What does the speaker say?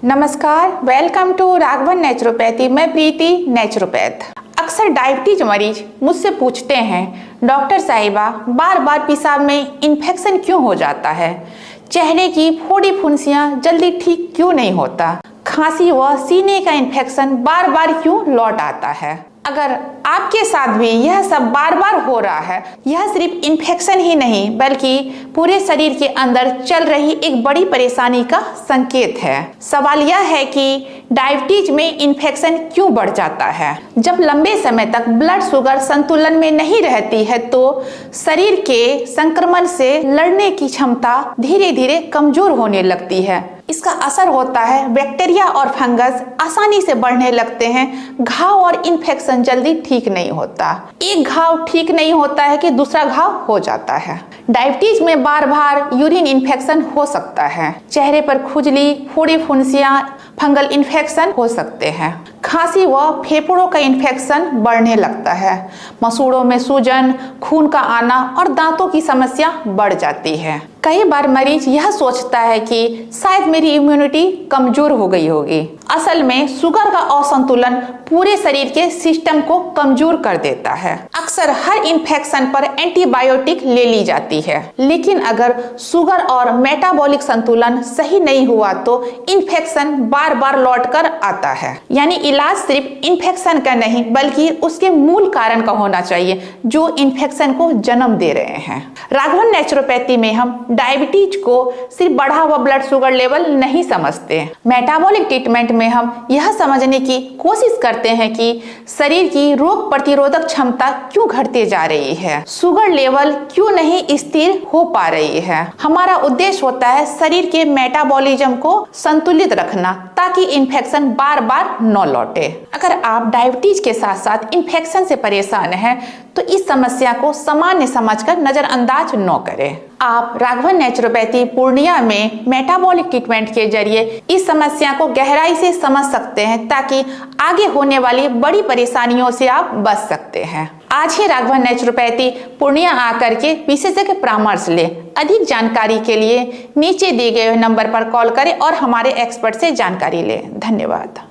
नमस्कार, welcome to Raghavan naturopathy. मैं प्रीति, naturopath. अक्सर डायबिटीज मरीज मुझसे पूछते हैं, डॉक्टर साहिबा बार बार पेशाब में इन्फेक्शन क्यों हो जाता है, चेहरे की फोड़ी फुंसियां जल्दी ठीक क्यों नहीं होता, खांसी व सीने का इन्फेक्शन बार बार क्यों लौट आता है। अगर आपके साथ भी यह सब बार बार हो रहा है, यह सिर्फ इन्फेक्शन ही नहीं बल्कि पूरे शरीर के अंदर चल रही एक बड़ी परेशानी का संकेत है। सवाल यह है कि डायबिटीज में इन्फेक्शन क्यों बढ़ जाता है। जब लंबे समय तक ब्लड शुगर संतुलन में नहीं रहती है तो शरीर के संक्रमण से लड़ने की क्षमता धीरे धीरे कमजोर होने लगती है। इसका असर होता है बैक्टीरिया और फंगस आसानी से बढ़ने लगते हैं। घाव और इन्फेक्शन जल्दी ठीक नहीं होता। एक घाव ठीक नहीं होता है कि दूसरा घाव हो जाता है। डायबिटीज में बार बार यूरिन इन्फेक्शन हो सकता है। चेहरे पर खुजली, फोड़ी फुंसियां, फंगल इन्फेक्शन हो सकते हैं। खांसी व फेफड़ों का इन्फेक्शन बढ़ने लगता है। मसूड़ों में सूजन, खून का आना और दांतों की समस्या बढ़ जाती है। कई बार मरीज यह सोचता है कि शायद मेरी इम्यूनिटी कमजोर हो गई होगी। असल में शुगर का असंतुलन पूरे शरीर के सिस्टम को कमजोर कर देता है। अक्सर हर इन्फेक्शन पर एंटीबायोटिक ले ली जाती है, लेकिन अगर शुगर और मेटाबॉलिक संतुलन सही नहीं हुआ तो इन्फेक्शन बार बार लौट कर आता है। यानी इलाज सिर्फ इन्फेक्शन का नहीं बल्कि उसके मूल कारण का होना चाहिए जो इन्फेक्शन को जन्म दे रहे हैं। राघवन नेचुरोपैथी में हम डायबिटीज को सिर्फ बढ़ा हुआ ब्लड शुगर लेवल नहीं समझते। मेटाबॉलिक ट्रीटमेंट में हम यह समझने की कोशिश करते हैं कि शरीर की रोग प्रतिरोधक क्षमता क्यों घटते जा रही है, शुगर लेवल क्यों नहीं स्थिर हो पा रही है। हमारा उद्देश्य होता है शरीर के मेटाबॉलिज्म को संतुलित रखना ताकि इन्फेक्शन बार बार न लौटे। अगर आप डायबिटीज के साथ साथ इन्फेक्शन से परेशान हैं तो इस समस्या को सामान्य समझकर नजरअंदाज न करें। आप राघवन नेचुरोपैथी पूर्णिया में मेटाबॉलिक ट्रीटमेंट के जरिए इस समस्या को गहराई से समझ सकते हैं ताकि आगे होने वाली बड़ी परेशानियों से आप बच सकते हैं। आज ही राघवन नेचुरोपैथी पूर्णिया आकर के विशेषज्ञ परामर्श लें। अधिक जानकारी के लिए नीचे दिए गए नंबर पर कॉल करें और हमारे एक्सपर्ट से जानकारी लें। धन्यवाद।